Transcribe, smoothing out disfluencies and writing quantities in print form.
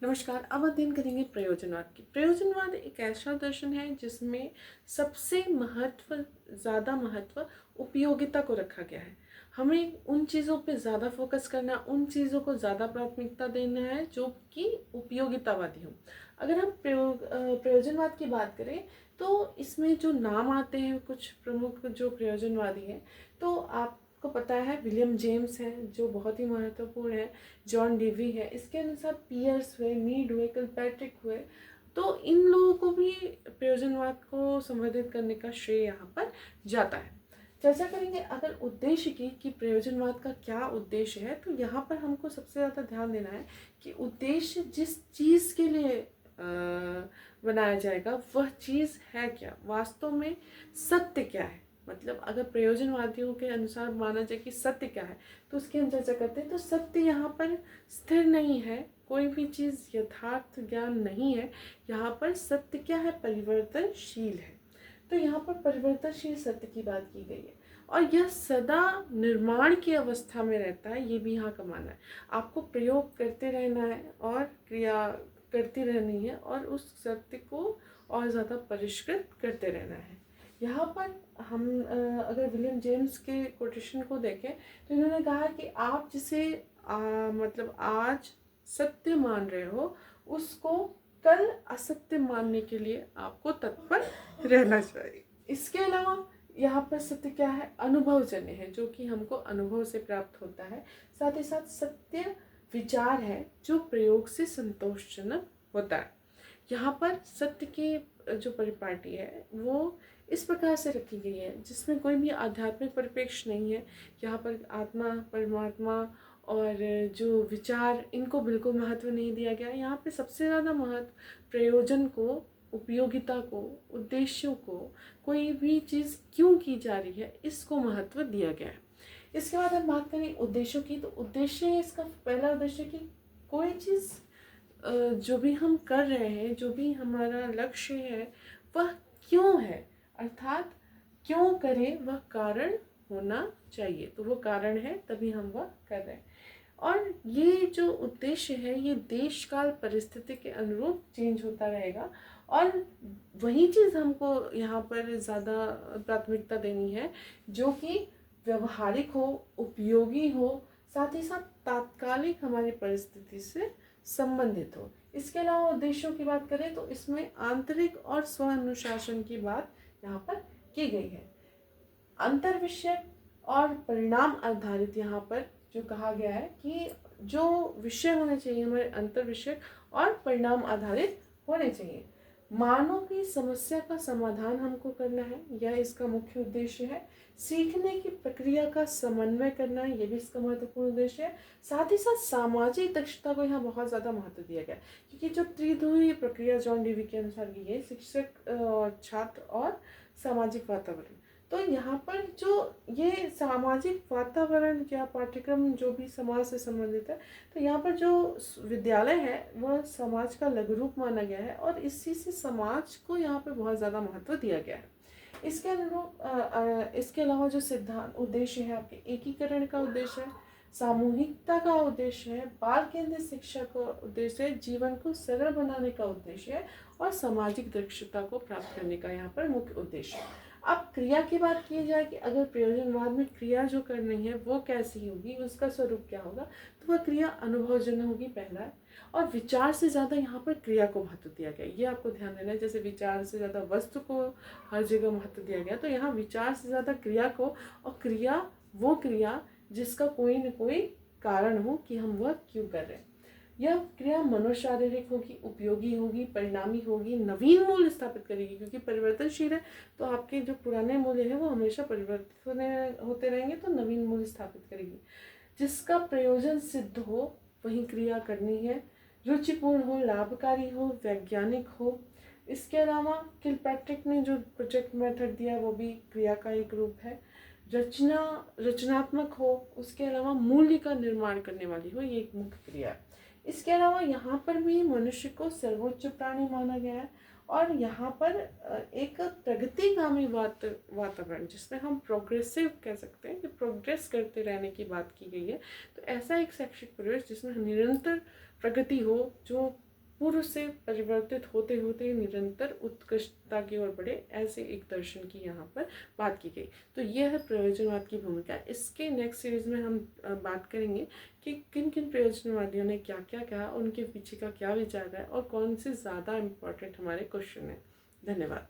नमस्कार। अब अध्ययन करेंगे प्रयोजनवाद की। प्रयोजनवाद एक ऐसा दर्शन है जिसमें सबसे ज़्यादा महत्व उपयोगिता को रखा गया है। हमें उन चीज़ों पे ज़्यादा फोकस करना, उन चीज़ों को ज़्यादा प्राथमिकता देना है जो कि उपयोगितावादी हो। अगर हम प्रयोजनवाद की बात करें तो इसमें जो नाम आते हैं कुछ प्रमुख जो प्रयोजनवादी हैं, तो आपको पता है विलियम जेम्स हैं जो बहुत ही महत्वपूर्ण है, जॉन डेवी है, इसके अनुसार पियर्स हुए, मीड हुए, किलपैट्रिक हुए। तो इन लोगों को भी प्रयोजनवाद को संवर्धित करने का श्रेय यहाँ पर जाता है। चर्चा करेंगे अगर उद्देश्य की कि प्रयोजनवाद का क्या उद्देश्य है, तो यहाँ पर हमको सबसे ज़्यादा ध्यान देना है कि उद्देश्य जिस चीज़ के लिए बनाया जाएगा वह चीज़ है क्या, वास्तव में सत्य क्या है। मतलब अगर प्रयोजनवादियों के अनुसार माना जाए कि सत्य क्या है, तो उसकी हम चर्चा करते हैं। तो सत्य यहाँ पर स्थिर नहीं है, कोई भी चीज़ यथार्थ ज्ञान नहीं है। यहाँ पर सत्य क्या है, परिवर्तनशील है। तो यहाँ पर परिवर्तनशील सत्य की बात की गई है और यह सदा निर्माण की अवस्था में रहता है, ये भी यहाँ का मानना है। आपको प्रयोग करते रहना है और क्रिया करती रहनी है और उस सत्य को और ज़्यादा परिष्कृत करते रहना है। यहाँ पर हम अगर विलियम जेम्स के कोटेशन को देखें तो इन्होंने कहा कि आप जिसे मतलब आज सत्य मान रहे हो उसको कल असत्य मानने के लिए आपको तत्पर रहना चाहिए। इसके अलावा यहाँ पर सत्य क्या है, अनुभवजन्य है, जो कि हमको अनुभव से प्राप्त होता है। साथ ही साथ सत्य विचार है जो प्रयोग से संतोषजनक होता है। यहाँ पर सत्य की जो परिपाटी है वो इस प्रकार से रखी गई है जिसमें कोई भी आध्यात्मिक परिप्रेक्ष्य नहीं है। यहाँ पर आत्मा, परमात्मा और जो विचार, इनको बिल्कुल महत्व नहीं दिया गया। यहाँ पे सबसे ज़्यादा महत्व प्रयोजन को, उपयोगिता को, उद्देश्यों को, कोई भी चीज़ क्यों की जा रही है, इसको महत्व दिया गया है। इसके बाद हम बात करें उद्देश्यों की, तो उद्देश्य है इसका पहला उद्देश्य कि कोई चीज़ जो भी हम कर रहे हैं, जो भी हमारा लक्ष्य है, वह क्यों है, अर्थात क्यों करें वह कारण होना चाहिए। तो वो कारण है तभी हम वह कर रहे हैं। और ये जो उद्देश्य है ये देश काल परिस्थिति के अनुरूप चेंज होता रहेगा और वही चीज़ हमको यहाँ पर ज़्यादा प्राथमिकता देनी है जो कि व्यवहारिक हो, उपयोगी हो, साथ ही साथ तात्कालिक हमारी परिस्थिति से संबंधित हो। इसके अलावा उद्देश्यों की बात करें तो इसमें आंतरिक और स्व अनुशासन की बात यहाँ पर की गई है। अंतर विषय और परिणाम आधारित यहाँ पर जो कहा गया है कि जो विषय होने चाहिए हमारे अंतर विषय और परिणाम आधारित होने चाहिए। मानव की समस्या का समाधान हमको करना है, यह इसका मुख्य उद्देश्य है। सीखने की प्रक्रिया का समन्वय करना है, यह भी इसका महत्वपूर्ण उद्देश्य है। साथ ही साथ सामाजिक दक्षता को यहाँ बहुत ज़्यादा महत्व दिया गया क्योंकि जो त्रिध्रुवीय प्रक्रिया जॉन डेवी के अनुसार की है, शिक्षक और छात्र और सामाजिक वातावरण। तो यहाँ पर जो ये सामाजिक वातावरण या पाठ्यक्रम जो भी समाज से संबंधित है, तो यहाँ पर जो विद्यालय है वह समाज का लघु रूप माना गया है और इसी से समाज को यहाँ पर बहुत ज़्यादा महत्व दिया गया है। इसके अनुरूप इसके अलावा जो सिद्धांत उद्देश्य है आपके एकीकरण का उद्देश्य है, सामूहिकता का उद्देश्य है, बाल केंद्रित शिक्षा का उद्देश्य है, जीवन को सरल बनाने का उद्देश्य है और सामाजिक दक्षता को प्राप्त करने का यहाँ पर मुख्य उद्देश्य है। अब क्रिया की बात की जाए कि अगर प्रयोजनवाद में क्रिया जो करनी है वो कैसी होगी, उसका स्वरूप क्या होगा, तो वह क्रिया अनुभवजन्य होगी, पहला है। और विचार से ज़्यादा यहाँ पर क्रिया को महत्व दिया गया, ये आपको ध्यान देना है। जैसे विचार से ज़्यादा वस्तु को हर जगह महत्व दिया गया, तो यहाँ विचार से ज़्यादा क्रिया को, और क्रिया वो क्रिया जिसका कोई न कोई कारण हो कि हम वह क्यों कर रहे हैं। यह क्रिया मनोशारीरिक होगी, उपयोगी होगी, परिणामी होगी, नवीन मूल्य स्थापित करेगी क्योंकि परिवर्तनशील है। तो आपके जो पुराने मूल्य हैं वो हमेशा परिवर्तित होते रहेंगे, तो नवीन मूल्य स्थापित करेगी। जिसका प्रयोजन सिद्ध हो वही क्रिया करनी है, रुचिपूर्ण हो, लाभकारी हो, वैज्ञानिक हो। इसके अलावा किलपैट्रिक ने जो प्रोजेक्ट मेथड दिया वो भी क्रिया का एक रूप है। रचनात्मक हो, उसके अलावा मूल्य का निर्माण करने वाली हो, ये एक मुख्य क्रिया है। इसके अलावा यहाँ पर भी मनुष्य को सर्वोच्च प्राणी माना गया है और यहाँ पर एक प्रगतिगामी वातावरण जिसमें हम प्रोग्रेसिव कह सकते हैं कि प्रोग्रेस करते रहने की बात की गई है। तो ऐसा एक शैक्षिक परिवेश जिसमें निरंतर प्रगति हो, जो पूर्व से परिवर्तित होते होते निरंतर उत्कृष्टता की ओर बढ़े, ऐसे एक दर्शन की यहाँ पर बात की गई। तो यह है प्रयोजनवाद की भूमिका। इसके नेक्स्ट सीरीज में हम बात करेंगे कि किन किन प्रयोजनवादियों ने क्या क्या कहा, उनके पीछे का क्या विचार है और कौन से ज़्यादा इम्पोर्टेंट हमारे क्वेश्चन है। धन्यवाद।